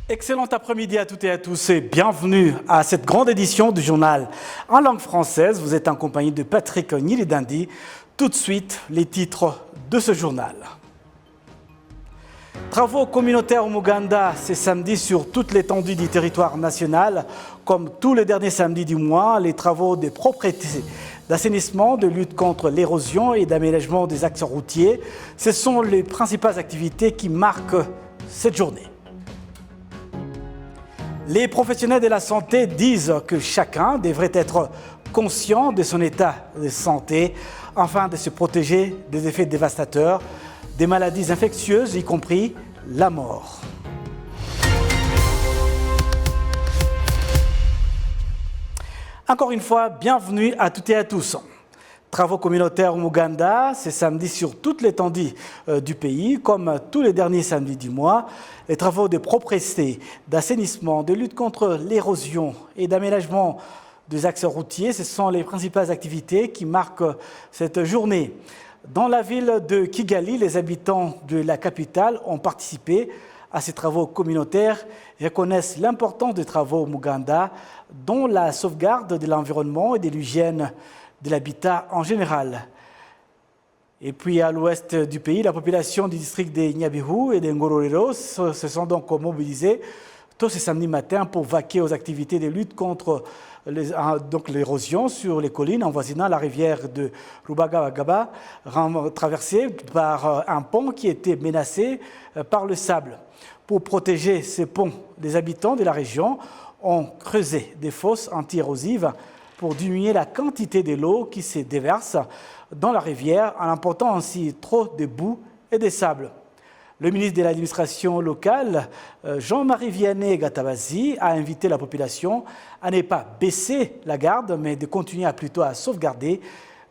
Excellent après-midi à toutes et à tous et bienvenue à cette grande édition du journal en langue française. Vous êtes en compagnie de Patrick Nilidandi. Tout de suite, les titres de ce journal. Travaux communautaires au Muganda, c'est samedi sur toute l'étendue du territoire national. Comme tous les derniers samedis du mois, les travaux de propriété, d'assainissement, de lutte contre l'érosion et d'aménagement des axes routiers, ce sont les principales activités qui marquent cette journée. Les professionnels de la santé disent que chacun devrait être conscient de son état de santé afin de se protéger des effets dévastateurs des maladies infectieuses, y compris la mort. Encore une fois, bienvenue à toutes et à tous. Travaux communautaires au Muganda, c'est samedi sur toute l'étendue du pays, comme tous les derniers samedis du mois. Les travaux de propreté, d'assainissement, de lutte contre l'érosion et d'aménagement des axes routiers, ce sont les principales activités qui marquent cette journée. Dans la ville de Kigali, les habitants de la capitale ont participé à ces travaux communautaires et reconnaissent l'importance des travaux au Muganda, dont la sauvegarde de l'environnement et de l'hygiène de l'habitat en général. Et puis à l'ouest du pays, la population du district de Nyabihu et de Ngororero se sont donc mobilisées tôt ce samedi matin pour vaquer aux activités de lutte contre l'érosion sur les collines avoisinant la rivière de Rubagaba, traversée par un pont qui était menacé par le sable. Pour protéger ces ponts, les habitants de la région ont creusé des fosses anti-érosives pour diminuer la quantité de l'eau qui se déverse dans la rivière en emportant ainsi trop de boue et de sable. Le ministre de l'administration locale, Jean-Marie Vianney Gatabazi, a invité la population à ne pas baisser la garde, mais de continuer plutôt à sauvegarder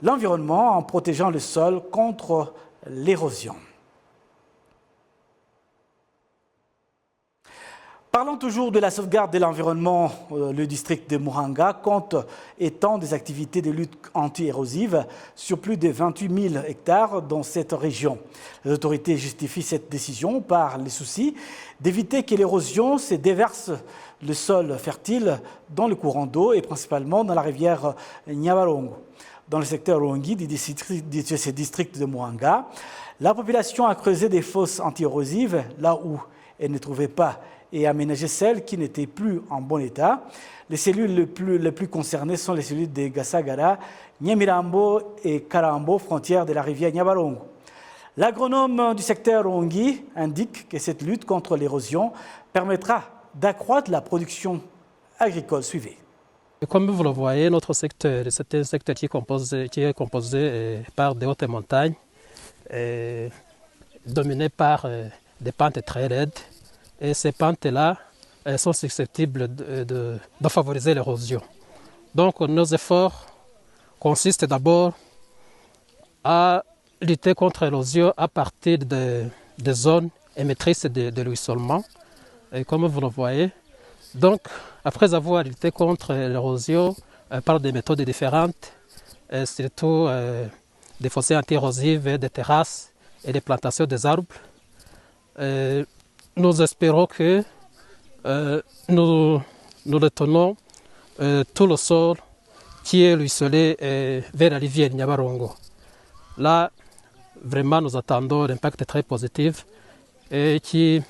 l'environnement en protégeant le sol contre l'érosion. Parlons toujours de la sauvegarde de l'environnement. Le district de Muhanga compte étendre des activités de lutte anti-érosive sur plus de 28 000 hectares dans cette région. Les autorités justifient cette décision par les soucis d'éviter que l'érosion se déverse le sol fertile dans le courant d'eau et principalement dans la rivière Nyabarongo. Dans le secteur Rongi de ce district de Muhanga, la population a creusé des fosses anti-érosives là où elle ne trouvait pas et aménager celles qui n'étaient plus en bon état. Les cellules les plus concernées sont les cellules de Gasagara, Nyamirambo et Karambo, frontières de la rivière Nyabarongo. L'agronome du secteur Rongi indique que cette lutte contre l'érosion permettra d'accroître la production agricole. Suivez. Comme vous le voyez, notre secteur, c'est un secteur qui est composé par de hautes montagnes, dominé par des pentes très raides. Et ces pentes-là sont susceptibles de favoriser l'érosion. Donc nos efforts consistent d'abord à lutter contre l'érosion à partir des zones émettrices de ruissellement. Et comme vous le voyez, donc après avoir lutté contre l'érosion par des méthodes différentes, surtout des fossés anti-érosifs, des terrasses et des plantations des arbres, nous espérons que nous retenons tout le sol qui est ruisselé vers la rivière Nyabarongo. Là, vraiment, nous attendons l'impact très positif et qui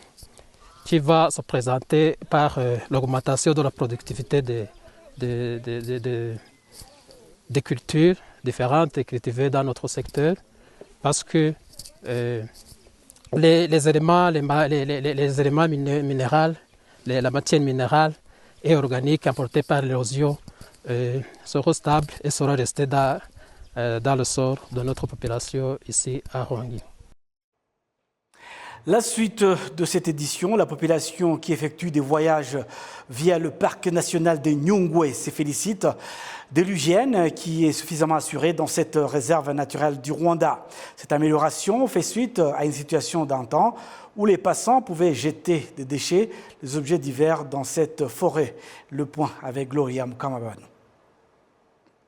va se présenter par l'augmentation de la productivité des cultures différentes cultivées dans notre secteur, parce que les éléments minéraux, la matière minérale et organique apportée par l'érosion seront stables et seront restées dans le sol de notre population ici à Rongi. La suite de cette édition, la population qui effectue des voyages via le parc national de Nyungwe se félicite de l'hygiène qui est suffisamment assurée dans cette réserve naturelle du Rwanda. Cette amélioration fait suite à une situation d'un temps où les passants pouvaient jeter des déchets, des objets divers dans cette forêt. Le point avec Gloria Mukamaban.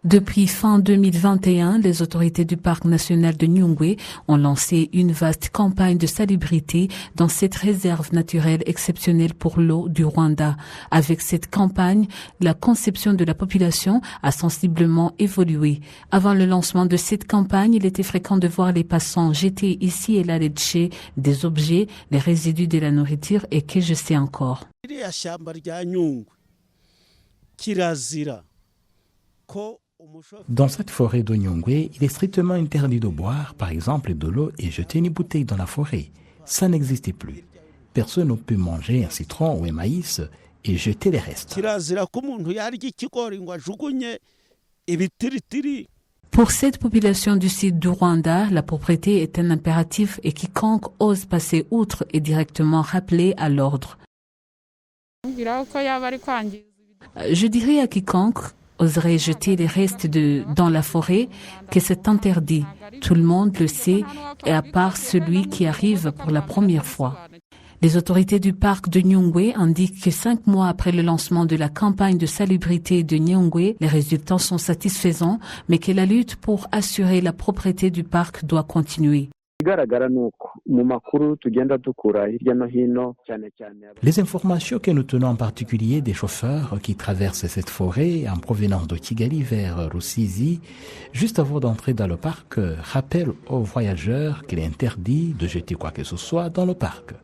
Depuis fin 2021, les autorités du parc national de Nyungwe ont lancé une vaste campagne de salubrité dans cette réserve naturelle exceptionnelle pour l'eau du Rwanda. Avec cette campagne, la conception de la population a sensiblement évolué. Avant le lancement de cette campagne, il était fréquent de voir les passants jeter ici et là les déchets, des objets, les résidus de la nourriture et que je sais encore. Dans cette forêt de Nyungwe, il est strictement interdit de boire, par exemple, de l'eau et jeter une bouteille dans la forêt. Ça n'existait plus. Personne ne peut manger un citron ou un maïs et jeter les restes. Pour cette population du sud du Rwanda, la propriété est un impératif et quiconque ose passer outre est directement rappelé à l'ordre. Je dirais à quiconque oserait jeter les restes dans la forêt que c'est interdit. Tout le monde le sait, et à part celui qui arrive pour la première fois. Les autorités du parc de Nyungwe indiquent que 5 mois après le lancement de la campagne de salubrité de Nyungwe, les résultats sont satisfaisants, mais que la lutte pour assurer la propreté du parc doit continuer. Les informations que nous tenons en particulier des chauffeurs qui traversent cette forêt en provenance de Kigali vers Rusizi, juste avant d'entrer dans le parc, rappellent aux voyageurs qu'il est interdit de jeter quoi que ce soit dans le parc.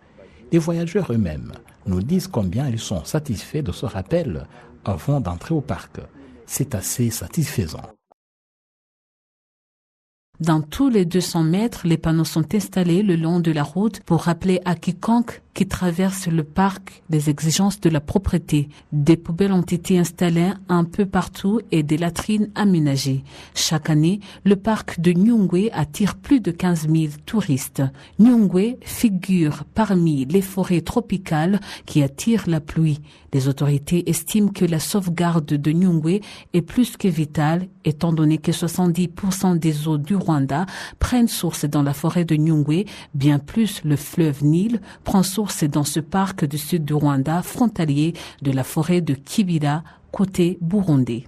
Les voyageurs eux-mêmes nous disent combien ils sont satisfaits de ce rappel avant d'entrer au parc. C'est assez satisfaisant. Dans tous les 200 mètres, les panneaux sont installés le long de la route pour rappeler à quiconque qui traverse le parc les exigences de la propreté. Des poubelles ont été installées un peu partout et des latrines aménagées. Chaque année, le parc de Nyungwe attire plus de 15 000 touristes. Nyungwe figure parmi les forêts tropicales qui attirent la pluie. Les autorités estiment que la sauvegarde de Nyungwe est plus que vitale, étant donné que 70% des eaux du Rwanda prennent source dans la forêt de Nyungwe, bien plus le fleuve Nil prend source dans ce parc du sud du Rwanda, frontalier de la forêt de Kibira, côté burundais.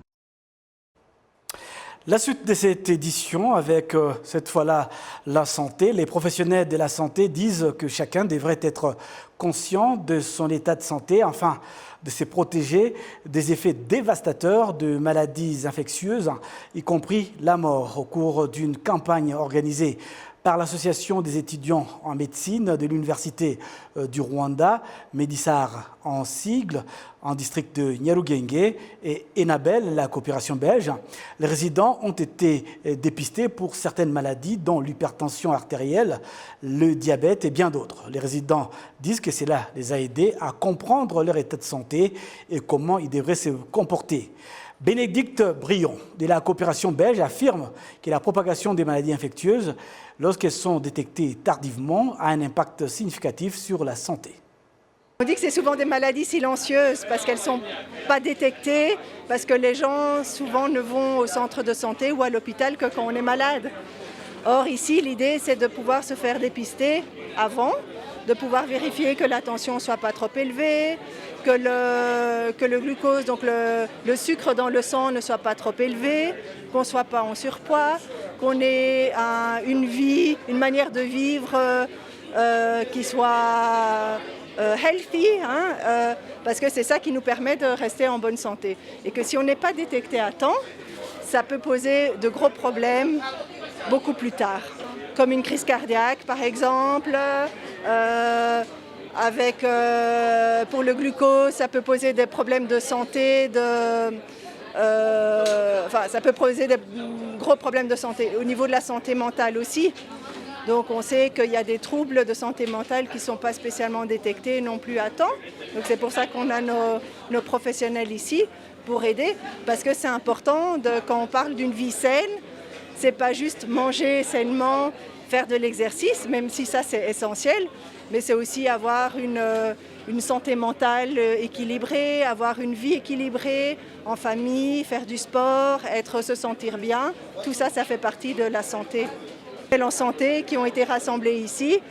La suite de cette édition avec cette fois-là la santé. Les professionnels de la santé disent que chacun devrait être conscient de son état de santé afin de se protéger des effets dévastateurs de maladies infectieuses, y compris la mort, au cours d'une campagne organisée par l'Association des étudiants en médecine de l'Université du Rwanda, Médisar en sigle, en district de Nyarugenge, et Enabel, la coopération belge. Les résidents ont été dépistés pour certaines maladies, dont l'hypertension artérielle, le diabète et bien d'autres. Les résidents disent que cela les a aidés à comprendre leur état de santé et comment ils devraient se comporter. Bénédicte Brion de la coopération belge affirme que la propagation des maladies infectieuses, lorsqu'elles sont détectées tardivement, a un impact significatif sur la santé. On dit que c'est souvent des maladies silencieuses parce qu'elles ne sont pas détectées, parce que les gens souvent ne vont au centre de santé ou à l'hôpital que quand on est malade. Or ici, l'idée c'est de pouvoir se faire dépister avant, de pouvoir vérifier que la tension ne soit pas trop élevée, que le glucose, donc le sucre dans le sang ne soit pas trop élevé, qu'on ne soit pas en surpoids, qu'on ait une manière de vivre qui soit healthy, parce que c'est ça qui nous permet de rester en bonne santé. Et que si on n'est pas détecté à temps, ça peut poser de gros problèmes beaucoup plus tard, comme une crise cardiaque par exemple. Pour le glucose, ça peut poser des problèmes de santé, ça peut poser des gros problèmes de santé. Au niveau de la santé mentale aussi. Donc on sait qu'il y a des troubles de santé mentale qui ne sont pas spécialement détectés non plus à temps. Donc c'est pour ça qu'on a nos professionnels ici pour aider, parce que c'est important quand on parle d'une vie saine, c'est pas juste manger sainement, faire de l'exercice, même si ça c'est essentiel, mais c'est aussi avoir une santé mentale équilibrée, avoir une vie équilibrée en famille, faire du sport, se sentir bien. Tout ça, ça fait partie de la santé. En santé qui ont été rassemblés ici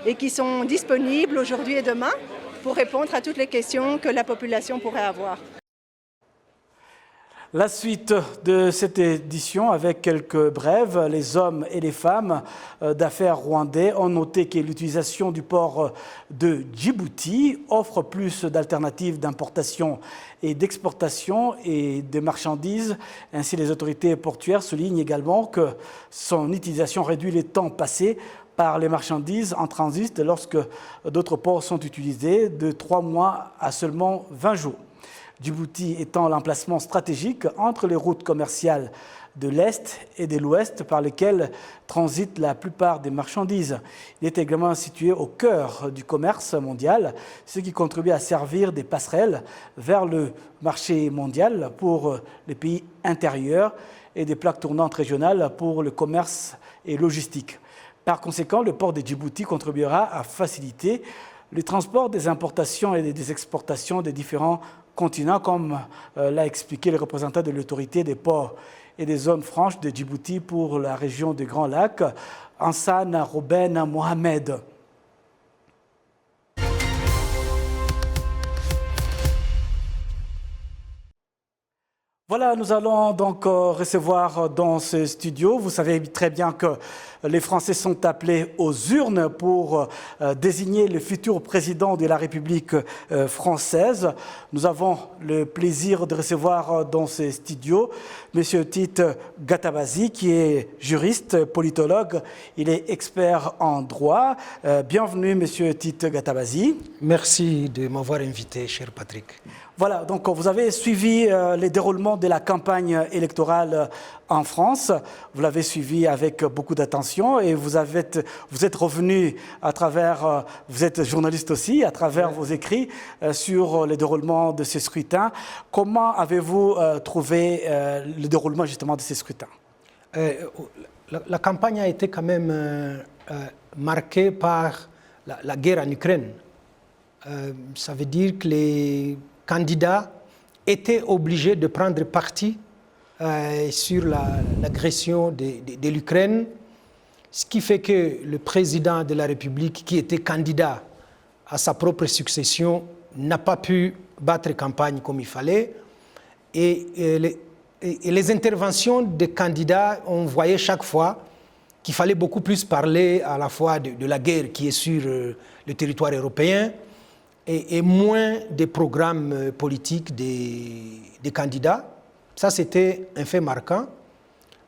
et qui sont disponibles aujourd'hui et demain pour répondre à toutes les questions que la population pourrait avoir. La suite de cette édition avec quelques brèves. Les hommes et les femmes d'affaires rwandais ont noté que l'utilisation du port de Djibouti offre plus d'alternatives d'importation et d'exportation et de marchandises. Ainsi, les autorités portuaires soulignent également que son utilisation réduit les temps passés par les marchandises en transit lorsque d'autres ports sont utilisés de 3 mois à seulement 20 jours. Djibouti étant l'emplacement stratégique entre les routes commerciales de l'Est et de l'Ouest par lesquelles transitent la plupart des marchandises. Il est également situé au cœur du commerce mondial, ce qui contribue à servir des passerelles vers le marché mondial pour les pays intérieurs et des plaques tournantes régionales pour le commerce et logistique. Par conséquent, le port de Djibouti contribuera à faciliter le transport des importations et des exportations des différents continents, comme l'a expliqué le représentant de l'autorité des ports et des zones franches de Djibouti pour la région des Grands Lacs, Ansane Rouben Mohamed. Voilà, nous allons donc recevoir dans ce studio. Vous savez très bien que les Français sont appelés aux urnes pour désigner le futur président de la République française. Nous avons le plaisir de recevoir dans ce studio M. Tite Gatabazi, qui est juriste, politologue. Il est expert en droit. Bienvenue, M. Tite Gatabazi. Merci de m'avoir invité, cher Patrick. Voilà, donc vous avez suivi les déroulements de la campagne électorale en France. Vous l'avez suivi avec beaucoup d'attention et vous êtes revenu à travers, vous êtes journaliste aussi, à travers vos écrits sur le déroulement de ces scrutins. Comment avez-vous trouvé le déroulement justement de ces scrutins? La campagne a été quand même marquée par la guerre en Ukraine. Ça veut dire que les candidats étaient obligés de prendre parti sur l'agression de l'Ukraine, ce qui fait que le président de la République, qui était candidat à sa propre succession, n'a pas pu battre campagne comme il fallait. Et les interventions des candidats, on voyait chaque fois qu'il fallait beaucoup plus parler à la fois de la guerre qui est sur le territoire européen, et moins des programmes politiques des candidats. Ça, c'était un fait marquant.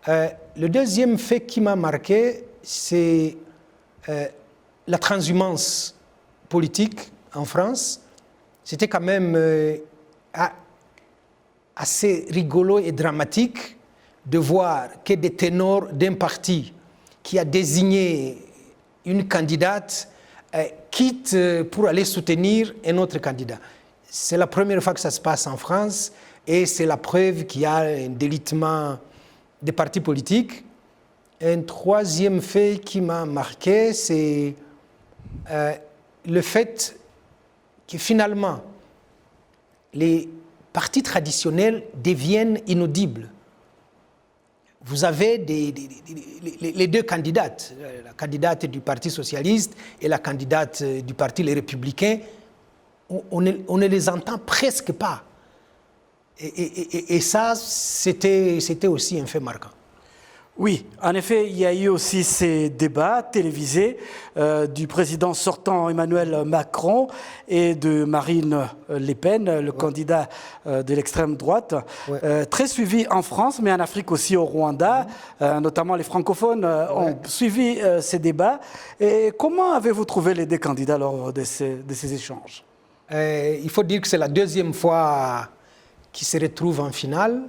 Le deuxième fait qui m'a marqué, c'est la transhumance politique en France. C'était quand même assez rigolo et dramatique de voir que des ténors d'un parti qui a désigné une candidate quitte pour aller soutenir un autre candidat. C'est la première fois que ça se passe en France et c'est la preuve qu'il y a un délitement des partis politiques. Un troisième fait qui m'a marqué, c'est le fait que finalement, les partis traditionnels deviennent inaudibles. Vous avez les deux candidates, la candidate du Parti socialiste et la candidate du Parti Les Républicains. On ne les entend presque pas. Et ça, c'était aussi un fait marquant. Oui, en effet, il y a eu aussi ces débats télévisés du président sortant Emmanuel Macron et de Marine Le Pen, le candidat de l'extrême droite, très suivi en France, mais en Afrique aussi, au Rwanda, notamment les francophones ont suivi ces débats. Et comment avez-vous trouvé les deux candidats lors de ces échanges? Il faut dire que c'est la deuxième fois qu'ils se retrouvent en finale.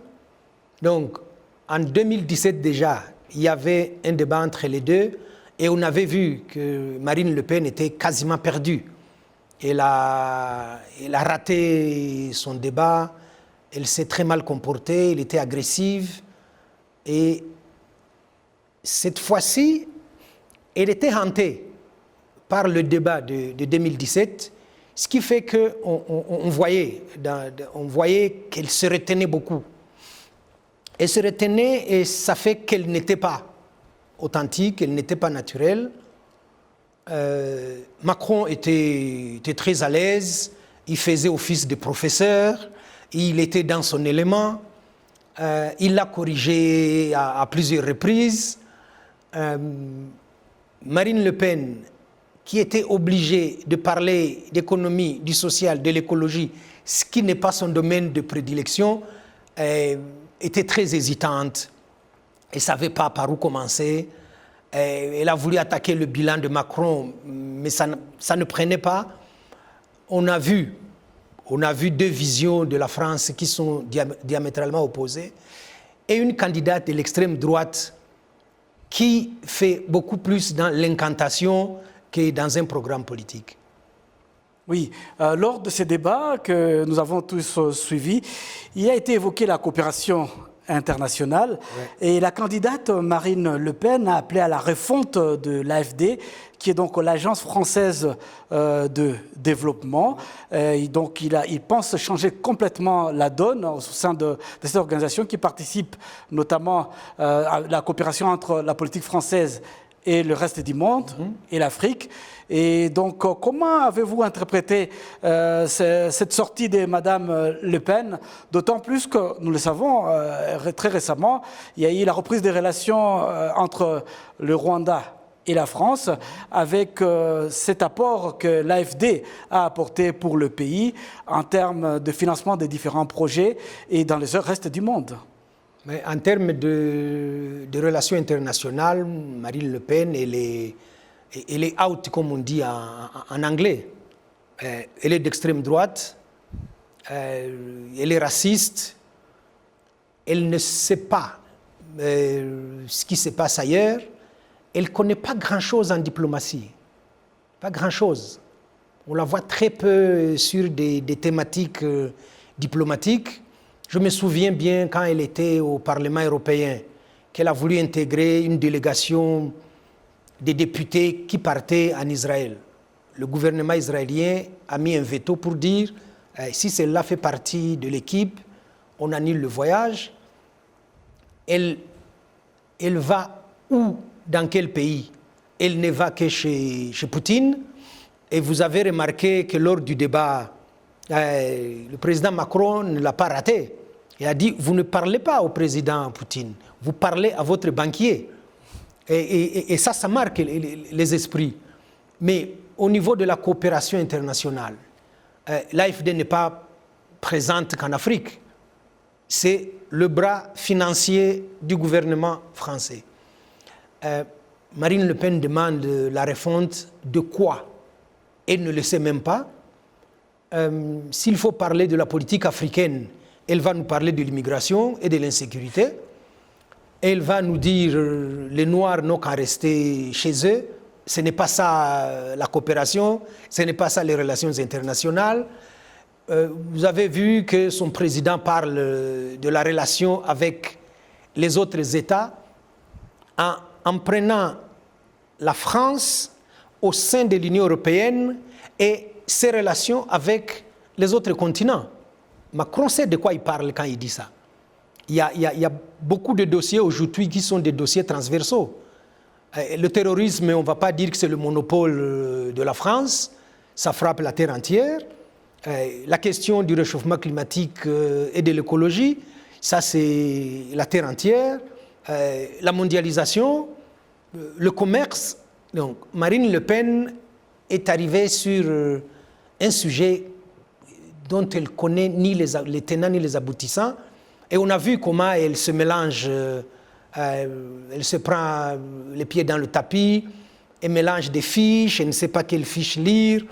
Donc, en 2017 déjà, il y avait un débat entre les deux et on avait vu que Marine Le Pen était quasiment perdue. Elle a raté son débat, elle s'est très mal comportée, elle était agressive. Et cette fois-ci, elle était hantée par le débat de 2017, ce qui fait qu'on voyait qu'elle se retenait beaucoup. Elle se retenait et ça fait qu'elle n'était pas authentique, elle n'était pas naturelle. Macron était très à l'aise, il faisait office de professeur, il était dans son élément. Il l'a corrigé à plusieurs reprises. Marine Le Pen, qui était obligée de parler d'économie, du social, de l'écologie, ce qui n'est pas son domaine de prédilection, était très hésitante. Elle ne savait pas par où commencer. Elle a voulu attaquer le bilan de Macron, mais ça ne prenait pas. On a vu deux visions de la France qui sont diamétralement opposées et une candidate de l'extrême droite qui fait beaucoup plus dans l'incantation que dans un programme politique. Oui, lors de ces débats que nous avons tous suivis, il a été évoqué la coopération internationale et la candidate Marine Le Pen a appelé à la refonte de l'AFD, qui est donc l'Agence française de développement. Et donc il pense changer complètement la donne au sein de cette organisation qui participe notamment à la coopération entre la politique française et le reste du monde et l'Afrique. Et donc, comment avez-vous interprété cette sortie de Madame Le Pen, d'autant plus que, nous le savons, très récemment, il y a eu la reprise des relations entre le Rwanda et la France, avec cet apport que l'AFD a apporté pour le pays en termes de financement des différents projets et dans le reste du monde. Mais en termes de relations internationales, Marine Le Pen, elle est out, comme on dit en anglais. Elle est d'extrême droite, elle est raciste, elle ne sait pas ce qui se passe ailleurs, elle ne connaît pas grand-chose en diplomatie, pas grand-chose. On la voit très peu sur des thématiques diplomatiques. Je me souviens bien quand elle était au Parlement européen, qu'elle a voulu intégrer une délégation des députés qui partaient en Israël. Le gouvernement israélien a mis un veto pour dire si celle-là fait partie de l'équipe, on annule le voyage. Elle va où, dans quel pays? Elle ne va que chez Poutine. Et vous avez remarqué que lors du débat, le président Macron ne l'a pas raté. Il a dit, vous ne parlez pas au président Poutine, vous parlez à votre banquier. Et ça marque les esprits. Mais au niveau de la coopération internationale, l'AFD n'est pas présente qu'en Afrique. C'est le bras financier du gouvernement français. Marine Le Pen demande la refonte de quoi? Elle ne le sait même pas. S'il faut parler de la politique africaine, elle va nous parler de l'immigration et de l'insécurité. Elle va nous dire les Noirs n'ont qu'à rester chez eux. Ce n'est pas ça la coopération, ce n'est pas ça les relations internationales. Vous avez vu que son président parle de la relation avec les autres États en prenant la France au sein de l'Union européenne et ses relations avec les autres continents. Macron sait de quoi il parle quand il dit ça. Il y a beaucoup de dossiers aujourd'hui qui sont des dossiers transversaux. Le terrorisme, on ne va pas dire que c'est le monopole de la France, ça frappe la terre entière. La question du réchauffement climatique et de l'écologie, ça c'est la terre entière. La mondialisation, le commerce. Donc, Marine Le Pen est arrivée sur un sujet dont elle connaît ni les tenants ni les aboutissants. Et on a vu comment elle se mélange, elle se prend les pieds dans le tapis, elle mélange des fiches, elle ne sait pas quelles fiches lire.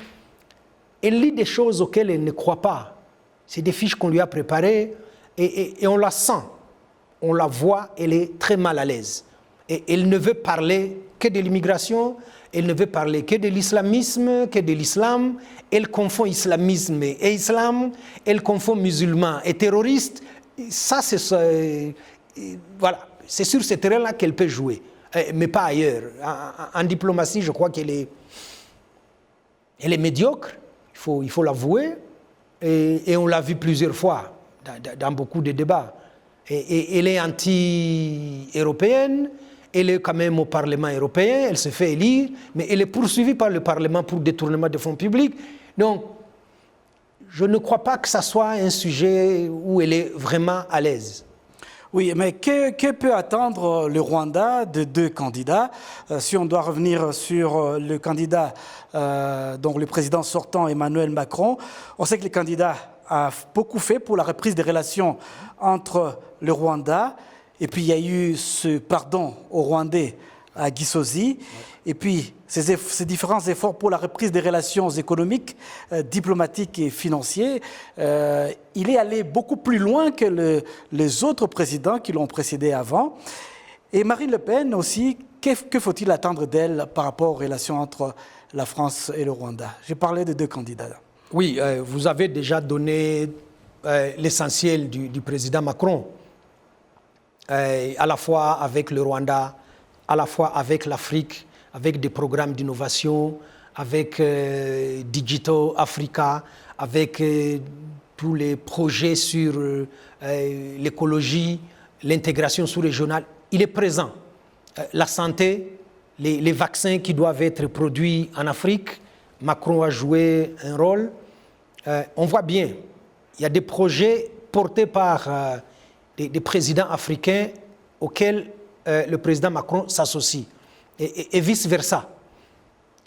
Elle lit des choses auxquelles elle ne croit pas. C'est des fiches qu'on lui a préparées et on la sent, on la voit, elle est très mal à l'aise. Et elle ne veut parler que de l'immigration, elle ne veut parler que de l'islamisme, que de l'islam. Elle confond islamisme et islam, elle confond musulmans et terroristes. Ça, voilà, c'est sur ce terrain-là qu'elle peut jouer, mais pas ailleurs. En diplomatie, je crois qu'elle est médiocre, il faut l'avouer, et on l'a vu plusieurs fois dans beaucoup de débats. Et elle est anti-européenne, elle est quand même au Parlement européen, elle se fait élire, mais elle est poursuivie par le Parlement pour détournement de fonds publics. Donc, je ne crois pas que ça soit un sujet où elle est vraiment à l'aise. Oui, mais que peut attendre le Rwanda de deux candidats? Si on doit revenir sur le candidat, donc le président sortant Emmanuel Macron, on sait que le candidat a beaucoup fait pour la reprise des relations entre le Rwanda, et puis il y a eu ce pardon aux Rwandais à Gisozi, et puis ces différents efforts pour la reprise des relations économiques, diplomatiques et financières, il est allé beaucoup plus loin que les autres présidents qui l'ont précédé avant. Et Marine Le Pen aussi, que faut-il attendre d'elle par rapport aux relations entre la France et le Rwanda? J'ai parlé de deux candidats. Oui, vous avez déjà donné l'essentiel du président Macron, à la fois avec le Rwanda, à la fois avec l'Afrique, avec des programmes d'innovation, avec Digital Africa, avec tous les projets sur l'écologie, l'intégration sous-régionale. Il est présent. La santé, les vaccins qui doivent être produits en Afrique, Macron a joué un rôle. On voit bien, il y a des projets portés par des présidents africains auxquels le président Macron s'associe, et vice-versa.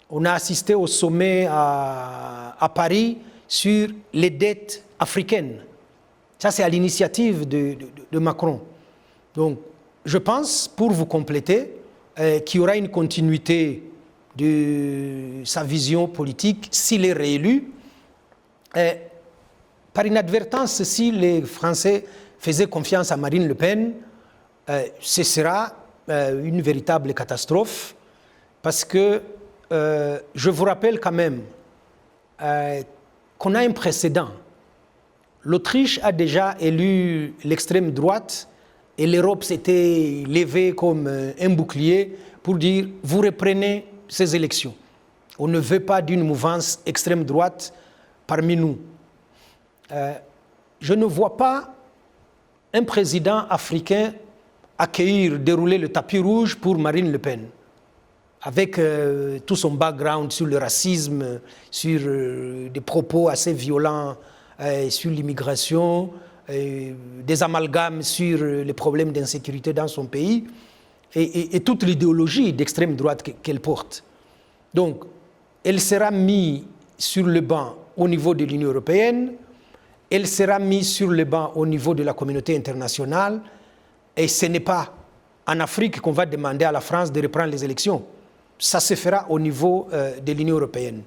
On a assisté au sommet à Paris sur les dettes africaines. Ça, c'est à l'initiative de Macron. Donc, je pense, pour vous compléter, qu'il y aura une continuité de sa vision politique s'il est réélu. Par inadvertance, si les Français faisaient confiance à Marine Le Pen, ce sera une véritable catastrophe, parce que je vous rappelle quand même qu'on a un précédent. L'Autriche a déjà élu l'extrême droite et l'Europe s'était levée comme un bouclier pour dire « vous reprenez ces élections. On ne veut pas d'une mouvance extrême droite parmi nous. » Je ne vois pas un président africain accueillir, dérouler le tapis rouge pour Marine Le Pen, avec tout son background sur le racisme, sur des propos assez violents sur l'immigration, des amalgames sur les problèmes d'insécurité dans son pays, et toute l'idéologie d'extrême droite qu'elle porte. Donc, elle sera mise sur le banc au niveau de l'Union européenne, elle sera mise sur le banc au niveau de la communauté internationale, et ce n'est pas en Afrique qu'on va demander à la France de reprendre les élections. Ça se fera au niveau de l'Union européenne.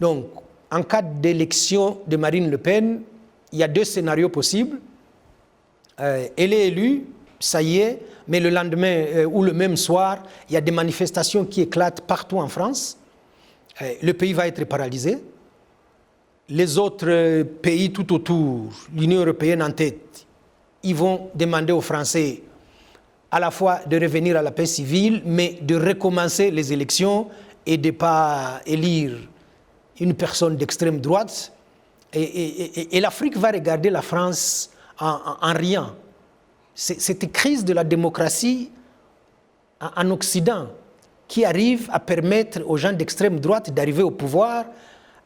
Donc, en cas d'élection de Marine Le Pen, il y a deux scénarios possibles. Elle est élue, ça y est, mais le lendemain ou le même soir, il y a des manifestations qui éclatent partout en France. Le pays va être paralysé. Les autres pays tout autour, l'Union européenne en tête, ils vont demander aux Français à la fois de revenir à la paix civile, mais de recommencer les élections et de ne pas élire une personne d'extrême droite. Et l'Afrique va regarder la France en riant. Cette crise de la démocratie en Occident qui arrive à permettre aux gens d'extrême droite d'arriver au pouvoir,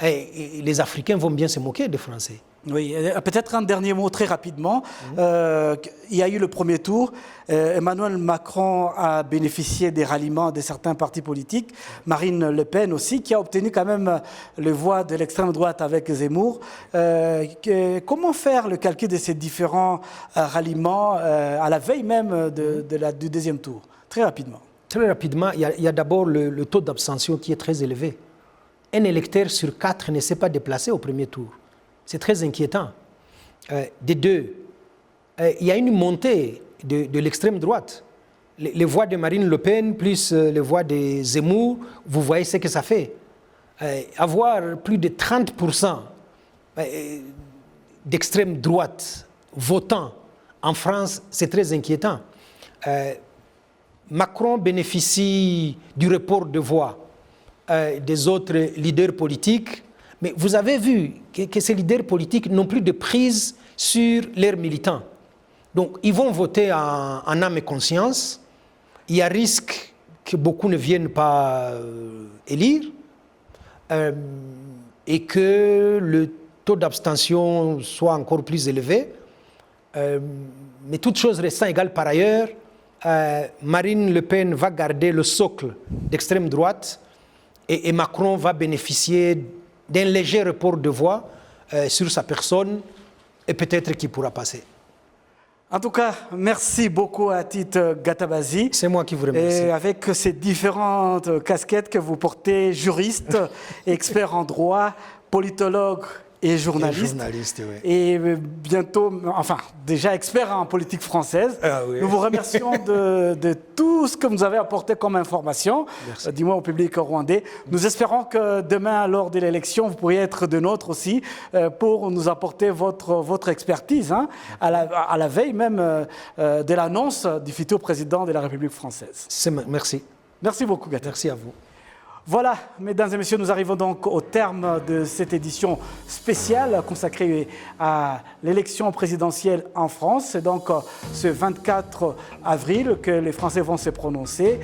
et les Africains vont bien se moquer des Français. Oui, peut-être un dernier mot très rapidement. Il y a eu le premier tour. Emmanuel Macron a bénéficié des ralliements de certains partis politiques. Marine Le Pen aussi, qui a obtenu quand même le voix de l'extrême droite avec Zemmour. Comment faire le calcul de ces différents ralliements à la veille même du deuxième tour? Très rapidement. Très rapidement, il y a d'abord le taux d'abstention qui est très élevé. Un électeur sur 4 ne s'est pas déplacé au premier tour. C'est très inquiétant. Des deux, il y a une montée de l'extrême droite. Les voix de Marine Le Pen plus les voix de Zemmour, vous voyez ce que ça fait. Avoir plus de 30% d'extrême droite votant en France, c'est très inquiétant. Macron bénéficie du report de voix des autres leaders politiques, mais vous avez vu que ces leaders politiques n'ont plus de prise sur leurs militants. Donc, ils vont voter en âme et conscience. Il y a risque que beaucoup ne viennent pas élire et que le taux d'abstention soit encore plus élevé. Mais toutes choses restant égales par ailleurs, Marine Le Pen va garder le socle d'extrême droite et Macron va bénéficier d'un léger report de voix sur sa personne et peut-être qu'il pourra passer. En tout cas, merci beaucoup à Tite Gatabazi. C'est moi qui vous remercie. Et avec ces différentes casquettes que vous portez, juriste, expert en droit, politologue et journaliste. Oui. Et bientôt, enfin, déjà expert en politique française. Ah, oui. Nous vous remercions de tout ce que vous avez apporté comme information, du moins au public rwandais. Nous espérons que demain, lors de l'élection, vous pourriez être de nôtres aussi pour nous apporter votre expertise, hein, à la veille même de l'annonce du futur président de la République française. Merci. Merci beaucoup, Gata. Merci à vous. Voilà, mesdames et messieurs, nous arrivons donc au terme de cette édition spéciale consacrée à l'élection présidentielle en France. C'est donc ce 24 avril que les Français vont se prononcer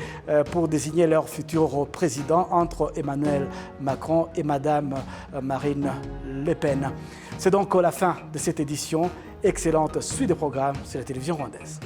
pour désigner leur futur président entre Emmanuel Macron et Madame Marine Le Pen. C'est donc la fin de cette édition. Excellente suite de programmes sur la télévision rwandaise.